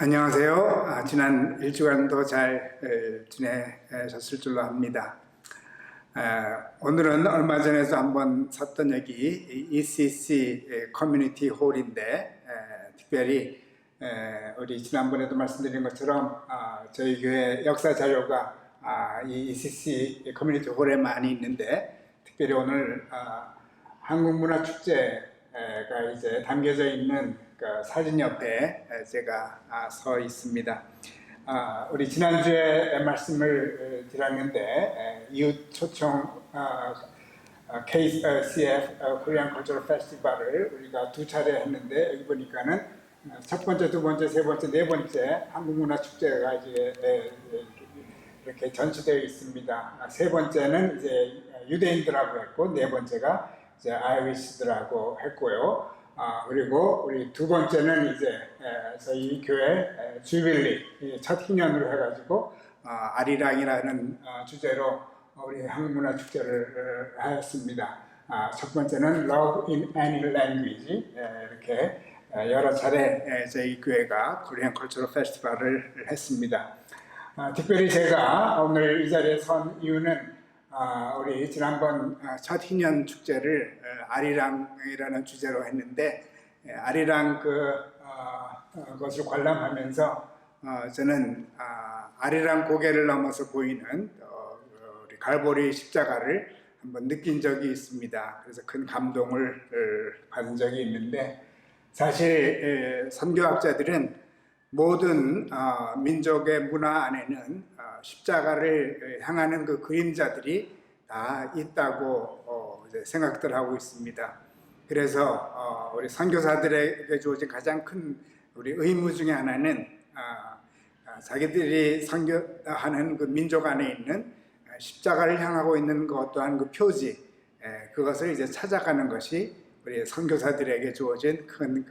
안녕하세요. 지난 일주간도 잘 지내셨을 줄로 압니다. 오늘은 얼마 전에도 한번 샀던 여기 ECC 커뮤니티 홀인데, 특별히 우리 지난번에도 말씀드린 것처럼 저희 교회 역사 자료가 이 ECC 커뮤니티 홀에 많이 있는데, 특별히 오늘 한국문화축제가 이제 담겨져 있는 그 사진 옆에 제가 서 있습니다. 우리 지난주에 말씀을 드렸는데, 이웃 초청 KCF 코리안 컬처럴 페스티벌을 우리가 두 차례 했는데, 여기 보니까는 첫 번째, 두 번째, 세 번째, 네 번째 한국문화축제가 이제 이렇게 전시되어 있습니다. 세 번째는 이제 유대인들하고 했고, 네 번째가 이제 아이리시들하고 했고요. 그리고 우리 두 번째는 이제 저희 교회 주빌리 첫 기념으로 해가지고 아리랑이라는 주제로 우리 한국문화축제를 하였습니다. 첫 번째는 Love in Any Language, 이렇게 여러 차례 저희 교회가 코리안 컬처럴 페스티벌을 했습니다. 특별히 제가 오늘 이 자리에 선 이유는 우리 지난번 첫 희년 축제를 아리랑이라는 주제로 했는데, 아리랑 그것을 관람하면서 저는 아리랑 고개를 넘어서 보이는 우리 갈보리 십자가를 한번 느낀 적이 있습니다. 그래서 큰 감동을 받은 적이 있는데, 사실 선교학자들은 모든 민족의 문화 안에는 십자가를 향하는 그 그림자들이 다 있다고 이제 생각들 하고 있습니다. 그래서 우리 선교사들에게 주어진 가장 큰 우리 의무 중에 하나는 자기들이 선교하는 그 민족 안에 있는 십자가를 향하고 있는 것 또한 그 표지, 그것을 이제 찾아가는 것이 우리 선교사들에게 주어진 큰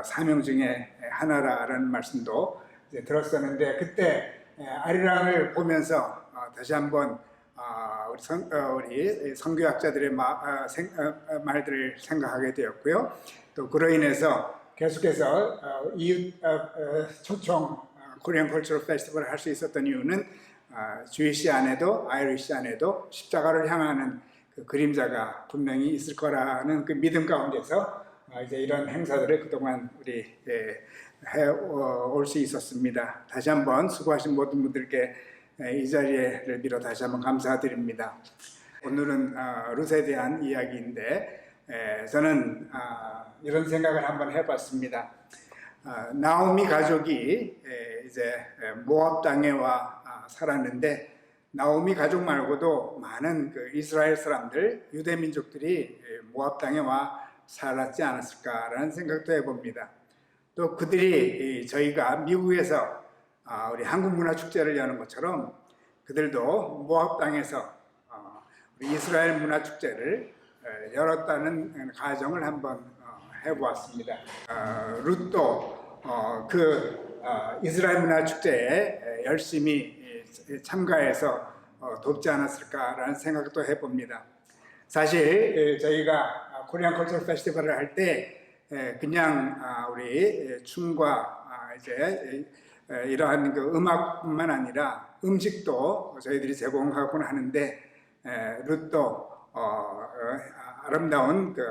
사명 중에 하나라는 말씀도 이제 들었었는데, 그때 아리랑을 보면서 다시 한번 우리 선교학자들의 말들을 생각하게 되었고요. 또 그로 인해서 계속해서 이웃 초청 코리안 컬처럴 페스티벌을 할 수 있었던 이유는 주이시 안에도 아이리시 안에도 십자가를 향하는 그 그림자가 분명히 있을 거라는 그 믿음 가운데서 이제 이런 행사들을 그동안 우리 해올 수 있었습니다. 다시 한번 수고하신 모든 분들께 이 자리를 빌어 다시 한번 감사드립니다. 오늘은 룻에 대한 이야기인데, 저는 이런 생각을 한번 해봤습니다. 나오미 가족이 이제 모압 땅에 와 살았는데, 나오미 가족 말고도 많은 그 이스라엘 사람들, 유대 민족들이 모압 땅에 와 살았지 않았을까라는 생각도 해봅니다. 또 그들이 저희가 미국에서 우리 한국문화축제를 여는 것처럼 그들도 모압 땅에서 우리 이스라엘 문화축제를 열었다는 가정을 한번 해보았습니다. 룻도 이스라엘 문화축제에 열심히 참가해서 돕지 않았을까라는 생각도 해봅니다. 사실 저희가 코리안 컬처럴 페스티벌을 할 때 그냥 우리 춤과 이제 이러한 그 음악뿐만 아니라 음식도 저희들이 제공하곤 하는데, 룻도 아름다운 그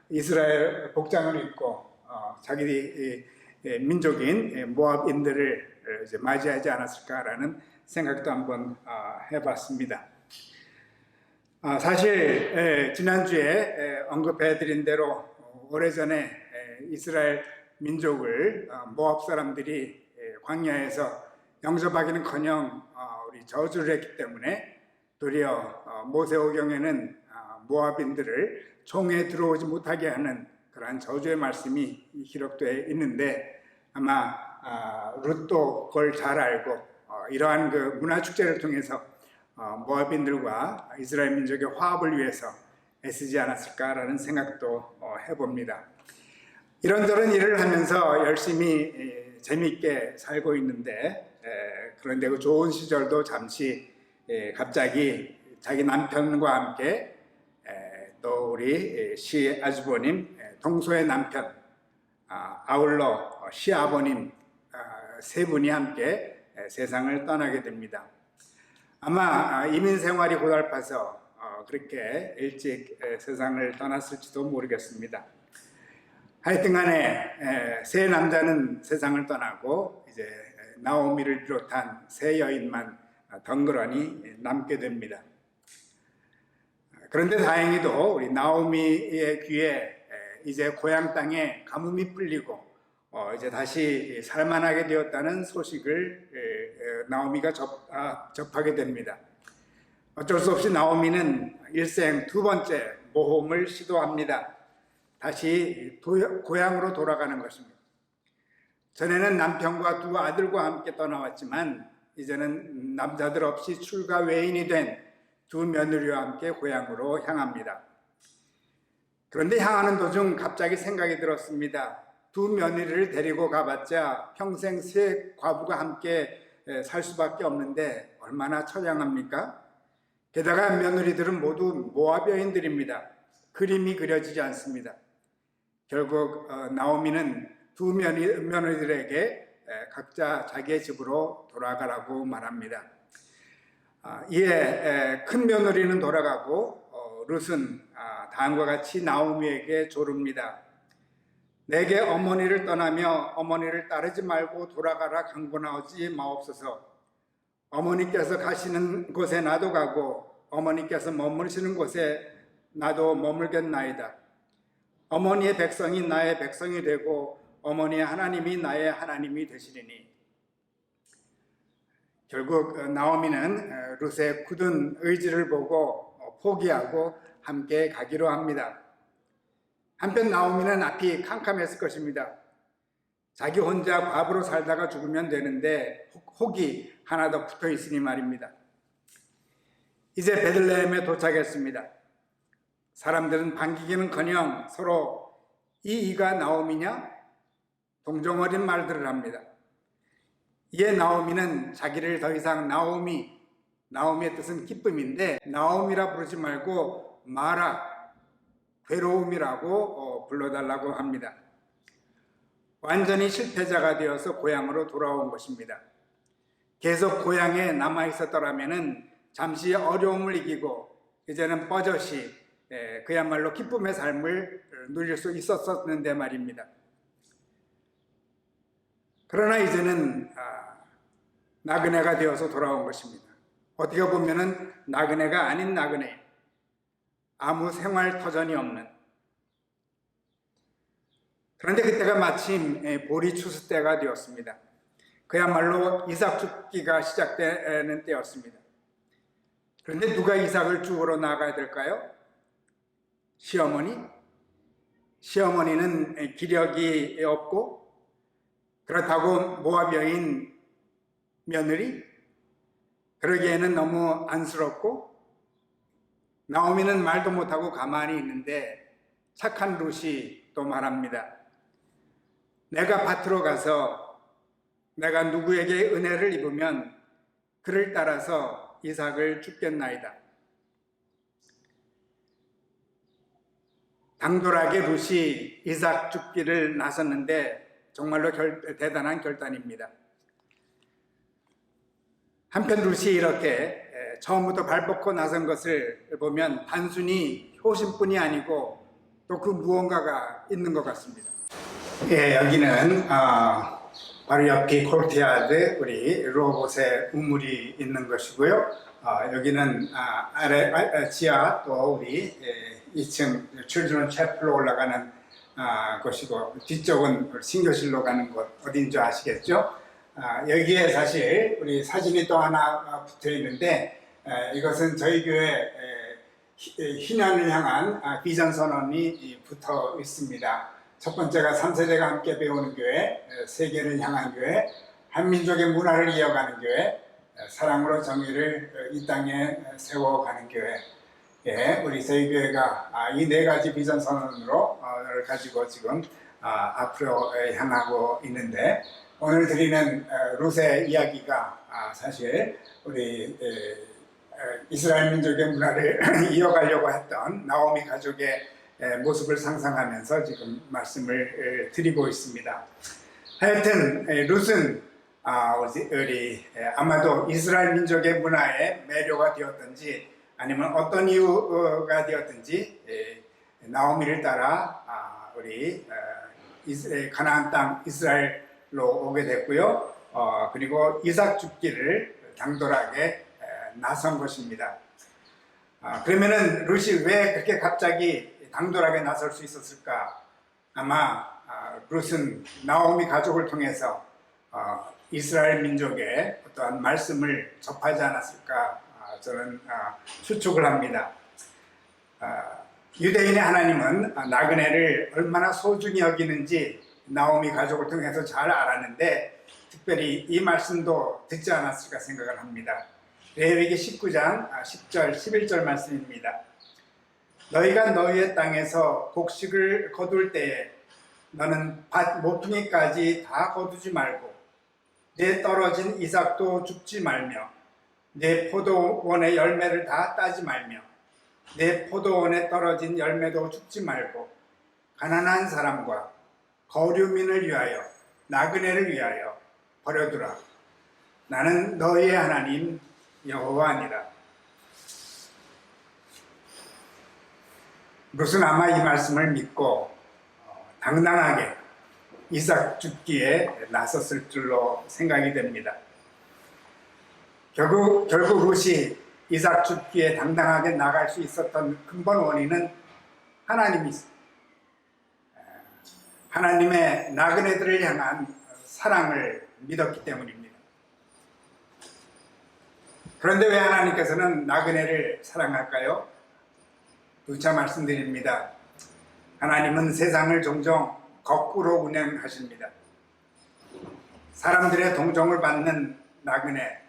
이스라엘 복장을 입고 자기 민족인 모압인들을 이제 맞이하지 않았을까라는 생각도 한번 해봤습니다. 사실 지난주에 언급해드린 대로 오래전에 이스라엘 민족을 모압 사람들이 광야에서 영접하기는커녕 우리 저주를 했기 때문에 도리어 모세오경에는 모압인들을 총에 들어오지 못하게 하는 그러한 저주의 말씀이 기록되어 있는데, 아마 룻도 그걸 잘 알고 이러한 그 문화축제를 통해서 모압인들과 이스라엘 민족의 화합을 위해서 애쓰지 않았을까라는 생각도 해봅니다. 이런저런 일을 하면서 열심히 재미있게 살고 있는데, 그런데 그 좋은 시절도 잠시 갑자기 자기 남편과 함께 또 우리 시아주버님 동서의 남편, 아울러 시아버님 세 분이 함께 세상을 떠나게 됩니다. 아마 이민 생활이 고달파서 그렇게 일찍 세상을 떠났을지도 모르겠습니다. 하여튼간에 세 남자는 세상을 떠나고 이제 나오미를 비롯한 세 여인만 덩그러니 남게 됩니다. 그런데 다행히도 우리 나오미의 귀에 이제 고향 땅에 가뭄이 풀리고 이제 다시 살만하게 되었다는 소식을 나오미가 접하게 됩니다. 어쩔 수 없이 나오미는 일생 두 번째 모험을 시도합니다. 다시 고향으로 돌아가는 것입니다. 전에는 남편과 두 아들과 함께 떠나왔지만 이제는 남자들 없이 출가 외인이 된 두 며느리와 함께 고향으로 향합니다. 그런데 향하는 도중 갑자기 생각이 들었습니다. 두 며느리를 데리고 가봤자 평생 세 과부가 함께 살 수밖에 없는데 얼마나 처량합니까? 게다가 며느리들은 모두 모압 여인들입니다. 그림이 그려지지 않습니다. 결국 나오미는 두 며느리들에게 각자 자기의 집으로 돌아가라고 말합니다. 이에 큰 며느리는 돌아가고 룻은 다음과 같이 나오미에게 조릅니다. 내게 어머니를 떠나며 어머니를 따르지 말고 돌아가라 강권하지 마옵소서. 어머니께서 가시는 곳에 나도 가고 어머니께서 머무르시는 곳에 나도 머물겠나이다. 어머니의 백성이 나의 백성이 되고 어머니의 하나님이 나의 하나님이 되시리니. 결국 나오미는 룻의 굳은 의지를 보고 포기하고 함께 가기로 합니다. 한편 나오미는 앞이 캄캄했을 것입니다. 자기 혼자 과부로 살다가 죽으면 되는데 혹이 하나 더 붙어 있으니 말입니다. 이제 베들레헴에 도착했습니다. 사람들은 반기기는커녕 서로 이가 나오미냐? 동정어린 말들을 합니다. 이에 나오미는 자기를 더 이상 나오미의 뜻은 기쁨인데 나오미라 부르지 말고 마라, 괴로움이라고 불러달라고 합니다. 완전히 실패자가 되어서 고향으로 돌아온 것입니다. 계속 고향에 남아 있었더라면 잠시 어려움을 이기고 이제는 뻐젓이 그야말로 기쁨의 삶을 누릴 수 있었는데 말입니다. 그러나 이제는 나그네가 되어서 돌아온 것입니다. 어떻게 보면은 나그네가 아닌 나그네, 아무 생활 터전이 없는. 그런데 그때가 마침 보리 추수 때가 되었습니다. 그야말로 이삭 줍기가 시작되는 때였습니다. 그런데 누가 이삭을 주우러 나가야 될까요? 시어머니? 시어머니는 기력이 없고 그렇다고 모압 여인 며느리? 그러기에는 너무 안쓰럽고 나오미는 말도 못하고 가만히 있는데 착한 룻이 또 말합니다. 내가 밭으로 가서 내가 누구에게 은혜를 입으면 그를 따라서 이삭을 줍겠나이다. 당돌하게 룻이 이삭 줍기를 나섰는데 정말로 대단한 결단입니다. 한편 룻이 이렇게 처음부터 발벗고 나선 것을 보면 단순히 효심뿐이 아니고 또 그 무언가가 있는 것 같습니다. 여기는 바로 옆이 콜티아드 우리 로봇의 우물이 있는 것이고요. 여기는 지하 또 우리 2층 칠드런 채플로 올라가는 곳이고 뒤쪽은 신교실로 가는 곳 어딘 줄 아시겠죠? 여기에 사실 우리 사진이 또 하나 붙어 있는데 이것은 저희 교회 희년을 향한 비전 선언이 붙어 있습니다. 첫 번째가 3세대가 함께 배우는 교회, 세계를 향한 교회, 한민족의 문화를 이어가는 교회, 사랑으로 정의를 이 땅에 세워가는 교회. 우리 저희 교회가 이 네 가지 비전 선언으로 가지고 지금 앞으로 향하고 있는데 오늘 드리는 룻의 이야기가 사실 우리 이스라엘 민족의 문화를 이어가려고 했던 나오미 가족의 모습을 상상하면서 지금 말씀을 드리고 있습니다. 하여튼 룻은 아마도 이스라엘 민족의 문화에 매료가 되었든지 아니면 어떤 이유가 되었든지 나오미를 따라 가나안 땅 이스라엘로 오게 됐고요. 그리고 이삭 죽기를 당돌하게 나선 것입니다. 그러면은 룻이 왜 그렇게 갑자기 당돌하게 나설 수 있었을까? 아마 룻은 나오미 가족을 통해서 이스라엘 민족의 어떠한 말씀을 접하지 않았을까 저는 추측을 합니다. 유대인의 하나님은 나그네를 얼마나 소중히 여기는지 나오미 가족을 통해서 잘 알았는데 특별히 이 말씀도 듣지 않았을까 생각을 합니다. 레위기 19장 10절 11절 말씀입니다. 너희가 너희의 땅에서 곡식을 거둘 때에 너는 밭 모퉁이까지 다 거두지 말고 내 떨어진 이삭도 줍지 말며 내 포도원의 열매를 다 따지 말며 내 포도원에 떨어진 열매도 줍지 말고 가난한 사람과 거류민을 위하여 나그네를 위하여 버려두라. 나는 너희의 하나님 여호와니라. 룻은 아마 이 말씀을 믿고 당당하게 이삭 죽기에 나섰을 줄로 생각이 됩니다. 결국 룻이 이삭 죽기에 당당하게 나갈 수 있었던 근본 원인은 하나님이 있습니다. 하나님의 나그네들을 향한 사랑을 믿었기 때문입니다. 그런데 왜 하나님께서는 나그네를 사랑할까요? 누차 말씀드립니다. 하나님은 세상을 종종 거꾸로 운행하십니다. 사람들의 동정을 받는 나그네,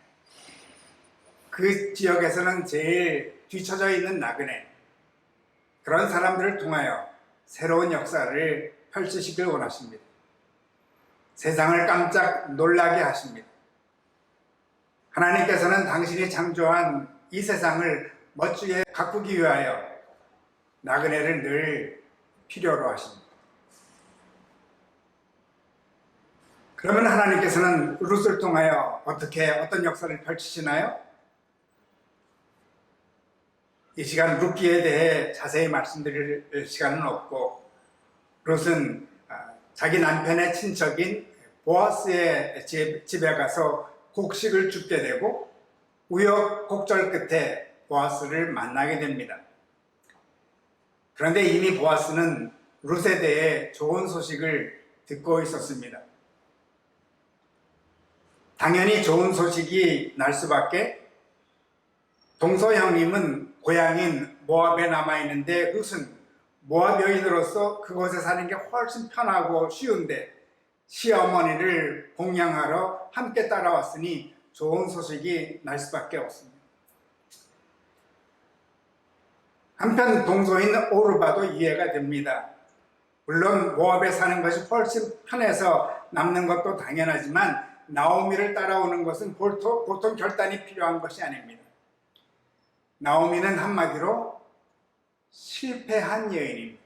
그 지역에서는 제일 뒤처져 있는 나그네, 그런 사람들을 통하여 새로운 역사를 펼치시길 원하십니다. 세상을 깜짝 놀라게 하십니다. 하나님께서는 당신이 창조한 이 세상을 멋지게 가꾸기 위하여 나그네를 늘 필요로 하십니다. 그러면 하나님께서는 룻을 통하여 어떤 역사를 펼치시나요? 이 시간 룻기에 대해 자세히 말씀드릴 시간은 없고, 룻은 자기 남편의 친척인 보아스의 집에 가서 곡식을 줍게 되고 우여곡절 끝에 보아스를 만나게 됩니다. 그런데 이미 보아스는 룻에 대해 좋은 소식을 듣고 있었습니다. 당연히 좋은 소식이 날 수밖에. 동서 형님은 고향인 모압에 남아있는데 룻은 모압 여인으로서 그곳에 사는 게 훨씬 편하고 쉬운데 시어머니를 봉양하러 함께 따라왔으니 좋은 소식이 날 수밖에 없습니다. 한편 동서인 오르바도 이해가 됩니다. 물론 모압에 사는 것이 훨씬 편해서 남는 것도 당연하지만 나오미를 따라오는 것은 보통 결단이 필요한 것이 아닙니다. 나오미는 한마디로 실패한 여인입니다.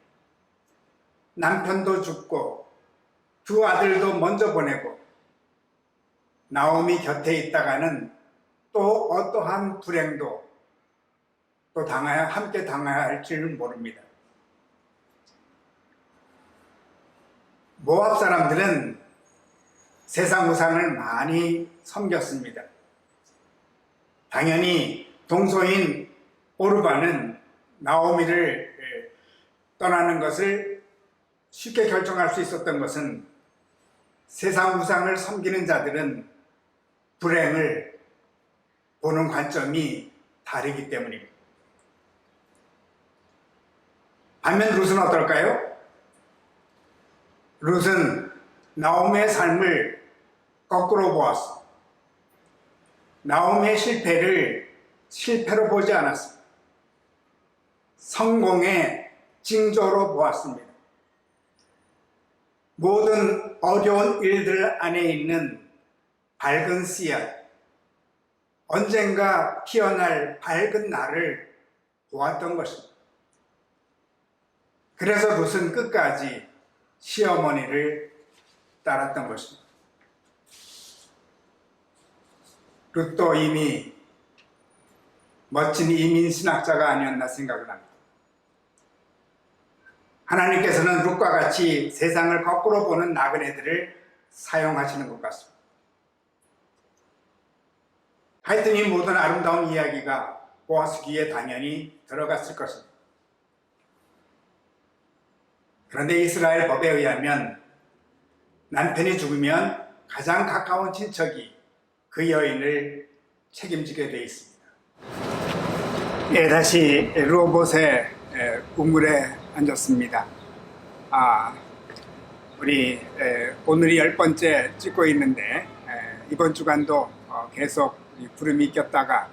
남편도 죽고 두 아들도 먼저 보내고 나오미 곁에 있다가는 또 어떠한 불행도 또 함께 당해야 할 줄은 모릅니다. 모압 사람들은 세상 우상을 많이 섬겼습니다. 당연히 동서인 오르바는 나오미를 떠나는 것을 쉽게 결정할 수 있었던 것은 세상 우상을 섬기는 자들은 불행을 보는 관점이 다르기 때문입니다. 반면 룻은 어떨까요? 룻은 나오미의 삶을 거꾸로 보았습니다. 나오미의 실패를 실패로 보지 않았습니다. 성공의 징조로 보았습니다. 모든 어려운 일들 안에 있는 밝은 씨앗, 언젠가 피어날 밝은 날을 보았던 것입니다. 그래서 룻은 끝까지 시어머니를 따랐던 것입니다. 룻도 이미 멋진 이민 신학자가 아니었나 생각을 합니다. 하나님께서는 룻과 같이 세상을 거꾸로 보는 나그네들을 사용하시는 것 같습니다. 하여튼 이 모든 아름다운 이야기가 보아스 귀에 당연히 들어갔을 것입니다. 그런데 이스라엘 법에 의하면 남편이 죽으면 가장 가까운 친척이 그 여인을 책임지게 되어 있습니다. 다시 르호봇의 우물에 앉았습니다. 우리 오늘이 10번째 찍고 있는데 이번 주간도 계속 구름이 꼈다가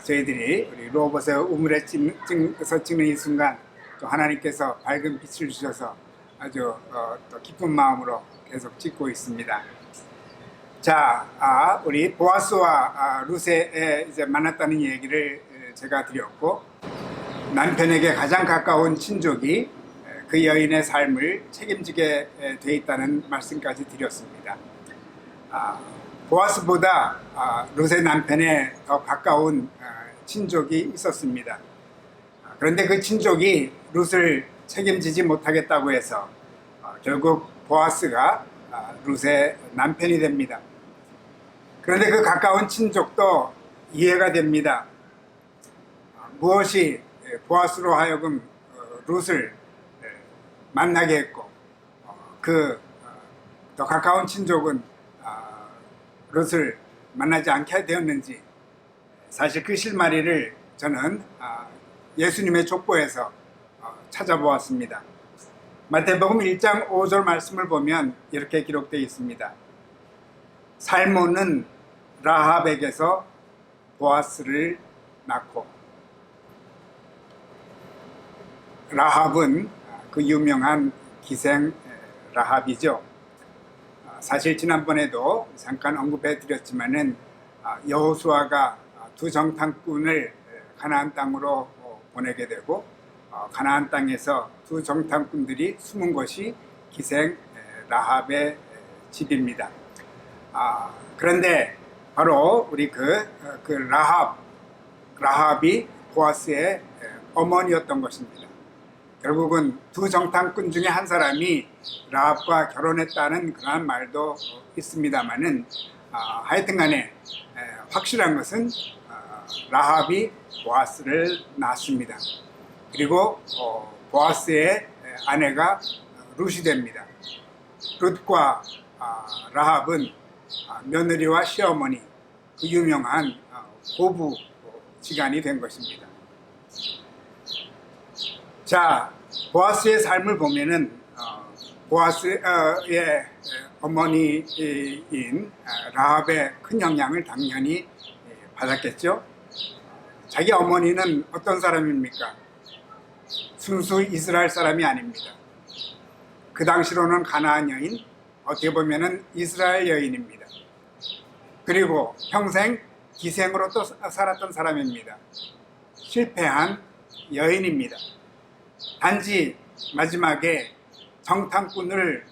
저희들이 우리 르호봇의 우물에 찍는 이 순간 또 하나님께서 밝은 빛을 주셔서 아주 또 기쁜 마음으로 계속 찍고 있습니다. 자, 우리 보아스와 룻에 이제 만났다는 얘기를 제가 드렸고, 남편에게 가장 가까운 친족이 그 여인의 삶을 책임지게 돼 있다는 말씀까지 드렸습니다. 보아스보다 룻의 남편에 더 가까운 친족이 있었습니다. 그런데 그 친족이 룻을 책임지지 못하겠다고 해서 결국 보아스가 룻의 남편이 됩니다. 그런데 그 가까운 친족도 이해가 됩니다. 무엇이 보아스로 하여금 룻을 만나게 했고 그 더 가까운 친족은 룻을 만나지 않게 되었는지, 사실 그 실마리를 저는 예수님의 족보에서 찾아보았습니다. 마태복음 1장 5절 말씀을 보면 이렇게 기록되어 있습니다. 살몬은 라합에게서 보아스를 낳고, 라합은 그 유명한 기생 라합이죠. 사실 지난번에도 잠깐 언급해 드렸지만은 여호수아가 두 정탐꾼을 가나안 땅으로 보내게 되고, 가나안 땅에서 두 정탐꾼들이 숨은 곳이 기생 라합의 집입니다. 그런데 바로 우리 그 라합이 보아스의 어머니였던 것입니다. 결국은 두 정탐꾼 중에 한 사람이 라합과 결혼했다는 그런 말도 있습니다만은 하여튼간에 확실한 것은 라합이 보아스를 낳았습니다. 그리고 보아스의 아내가 룻이 됩니다. 룻과 라합은 며느리와 시어머니, 그 유명한 고부 지간이 된 것입니다. 자, 보아스의 삶을 보면은 보아스의 어머니인 라합의 큰 영향을 당연히 받았겠죠. 자기 어머니는 어떤 사람입니까? 순수 이스라엘 사람이 아닙니다. 그 당시로는 가나안 여인, 어떻게 보면은 이스라엘 여인입니다. 그리고 평생 기생으로 또 살았던 사람입니다. 실패한 여인입니다. 단지 마지막에 정탐꾼을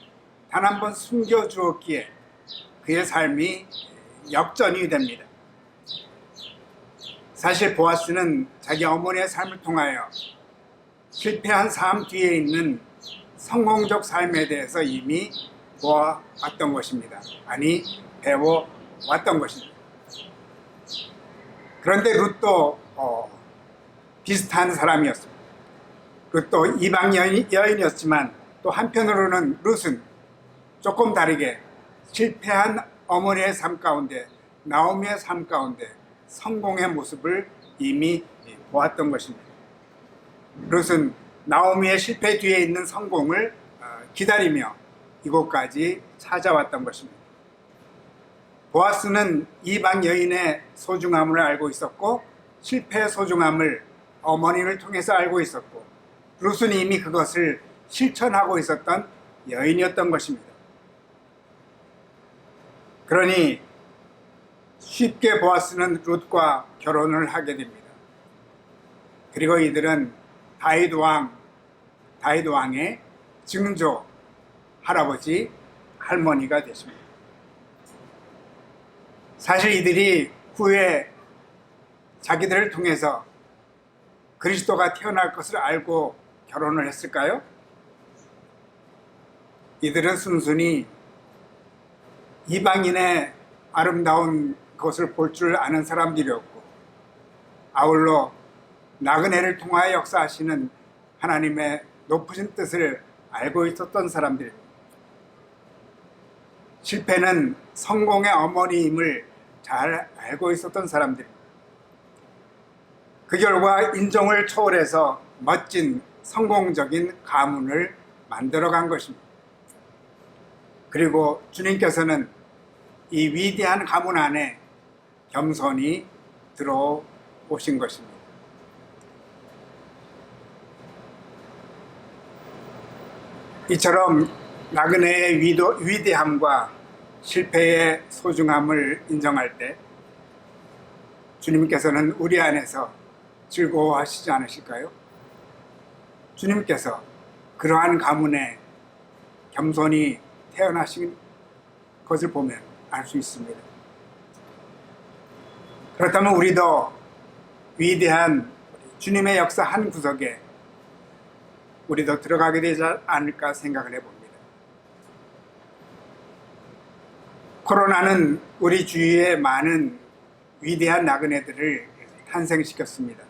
단 한 번 숨겨주었기에 그의 삶이 역전이 됩니다. 사실 보아스는 자기 어머니의 삶을 통하여 실패한 삶 뒤에 있는 성공적 삶에 대해서 이미 보아왔던 것입니다. 아니, 배워왔던 것입니다. 그런데 룻도 비슷한 사람이었습니다. 룻도 이방 여인이었지만 또 한편으로는 룻은 조금 다르게 실패한 어머니의 삶 가운데, 나오미의 삶 가운데 성공의 모습을 이미 보았던 것입니다. 룻은 나오미의 실패 뒤에 있는 성공을 기다리며 이곳까지 찾아왔던 것입니다. 보아스는 이방 여인의 소중함을 알고 있었고, 실패의 소중함을 어머니를 통해서 알고 있었고, 룻은 이미 그것을 실천하고 있었던 여인이었던 것입니다. 그러니 쉽게 보아스는 룻과 결혼을 하게 됩니다. 그리고 이들은 다윗 왕의 증조 할아버지 할머니가 되십니다. 사실 이들이 후에 자기들을 통해서 그리스도가 태어날 것을 알고 결혼을 했을까요? 이들은 순순히 이방인의 아름다운 것을 볼 줄 아는 사람들이었고, 아울러 나그네를 통하여 역사하시는 하나님의 높으신 뜻을 알고 있었던 사람들입니다. 실패는 성공의 어머니임을 잘 알고 있었던 사람들입니다. 그 결과 인종을 초월해서 멋진 성공적인 가문을 만들어간 것입니다. 그리고 주님께서는 이 위대한 가문 안에 겸손히 들어오신 것입니다. 이처럼 나그네의 위대함과 실패의 소중함을 인정할 때 주님께서는 우리 안에서 즐거워하시지 않으실까요? 주님께서 그러한 가문에 겸손히 태어나신 것을 보면 알 수 있습니다. 그렇다면 우리도 위대한 주님의 역사 한 구석에 우리도 들어가게 되지 않을까 생각을 해봅니다. 코로나는 우리 주위에 많은 위대한 나그네들을 탄생시켰습니다.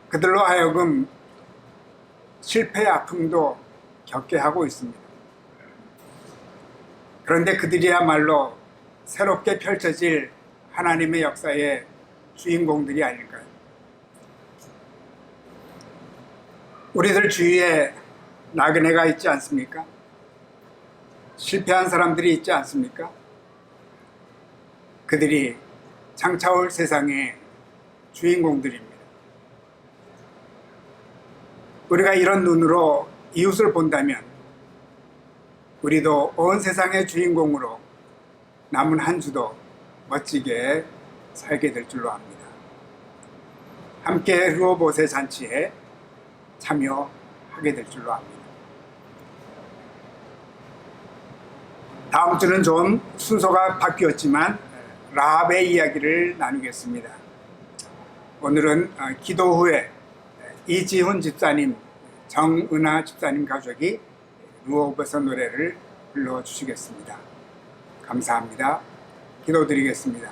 그들로 하여금 실패의 아픔도 겪게 하고 있습니다. 그런데 그들이야말로 새롭게 펼쳐질 하나님의 역사의 주인공들이 아닐까요? 우리들 주위에 나그네가 있지 않습니까? 실패한 사람들이 있지 않습니까? 그들이 장차올 세상의 주인공들입니다. 우리가 이런 눈으로 이웃을 본다면 우리도 온 세상의 주인공으로 남은 한 주도 멋지게 살게 될 줄로 압니다. 함께 르호보세 잔치에 참여하게 될 줄로 압니다. 다음 주는 좀 순서가 바뀌었지만 라합의 이야기를 나누겠습니다. 오늘은 기도 후에 이지훈 집사님, 정은아 집사님 가족이 르호보세 노래를 불러주시겠습니다. 감사합니다. 기도드리겠습니다.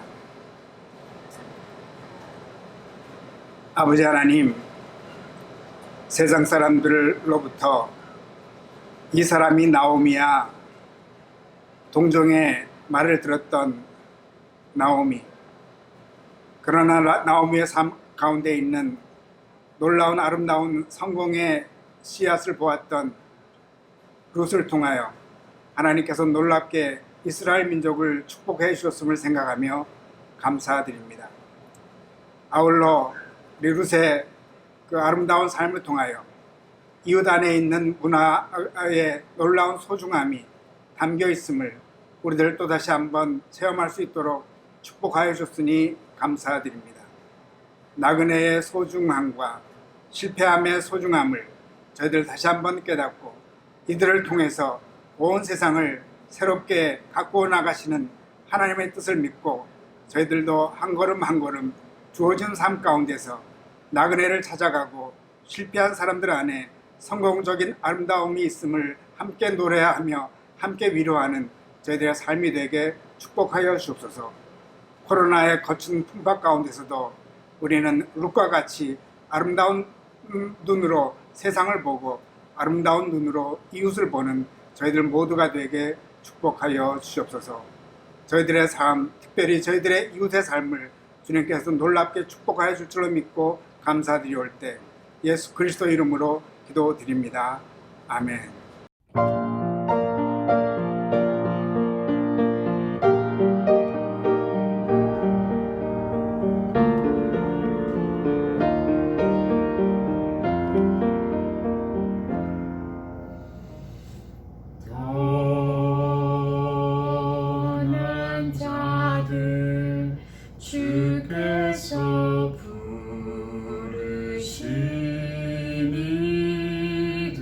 아버지 하나님, 세상 사람들로부터 이 사람이 나오미야, 동정의 말을 들었던 나오미, 그러나 나오미의 삶 가운데 있는 놀라운 아름다운 성공의 씨앗을 보았던 룻을 통하여 하나님께서 놀랍게 이스라엘 민족을 축복해 주셨음을 생각하며 감사드립니다. 아울러 우리 룻의 그 아름다운 삶을 통하여 이웃 안에 있는 문화의 놀라운 소중함이 담겨 있음을 우리들 또다시 한번 체험할 수 있도록 축복하여 주셨으니 감사드립니다. 나그네의 소중함과 실패함의 소중함을 저희들 다시 한번 깨닫고 이들을 통해서 온 세상을 새롭게 갖고 나가시는 하나님의 뜻을 믿고 저희들도 한 걸음 한 걸음 주어진 삶 가운데서 나그네를 찾아가고 실패한 사람들 안에 성공적인 아름다움이 있음을 함께 노래하며 함께 위로하는 저희들의 삶이 되게 축복하여 주옵소서. 코로나의 거친 풍파 가운데서도 우리는 룻과 같이 아름다운 눈으로 세상을 보고 아름다운 눈으로 이웃을 보는 저희들 모두가 되게 축복하여 주시옵소서. 저희들의 삶, 특별히 저희들의 이웃의 삶을 주님께서 놀랍게 축복하여 줄 줄로 믿고 감사드리올 때 예수 그리스도 이름으로 기도드립니다. 아멘. 주께서 부르신 이들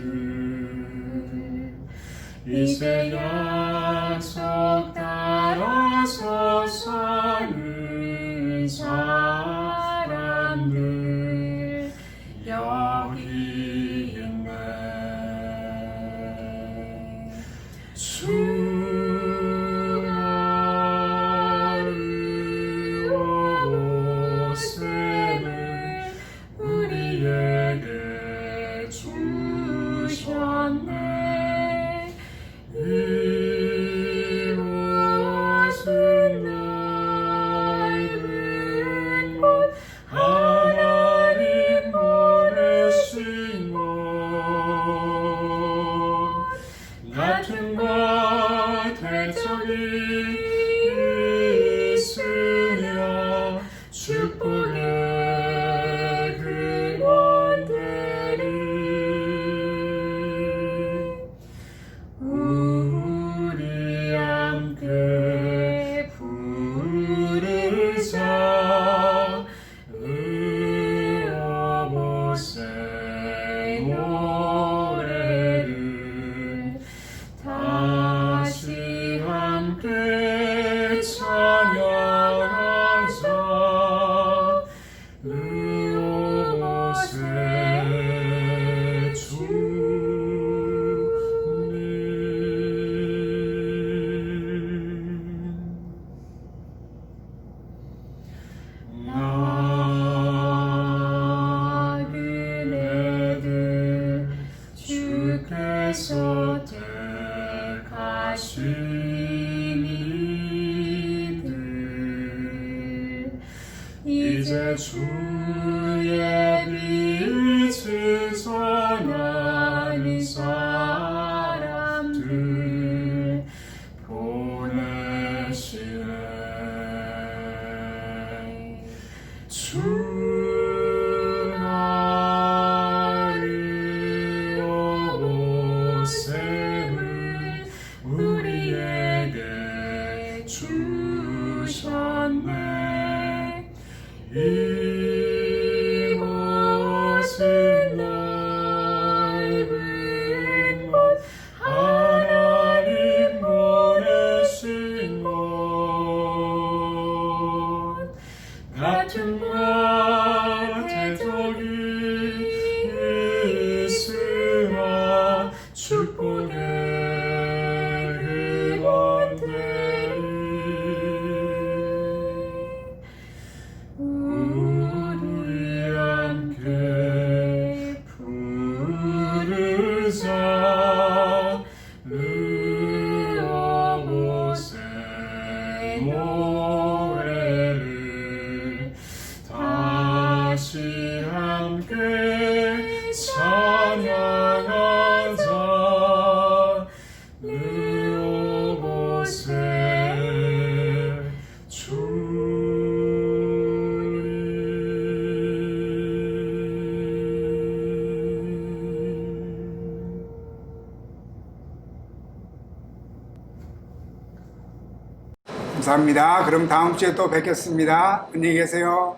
이제 주의 빛을 전하는 사람들 보내시네. 주 나를 오셈을 우리에게 주셨네. 이곳은 넓은 곳, 하나님 보내신 곳. 다툼과 대적이 있으나 축복의 근원되리. 우리 함께 부르자. 르오보세 노래를 다시 함께 찬양하자. 르오보세 주님. 감사합니다. 그럼 다음 주에 또 뵙겠습니다. 안녕히 계세요.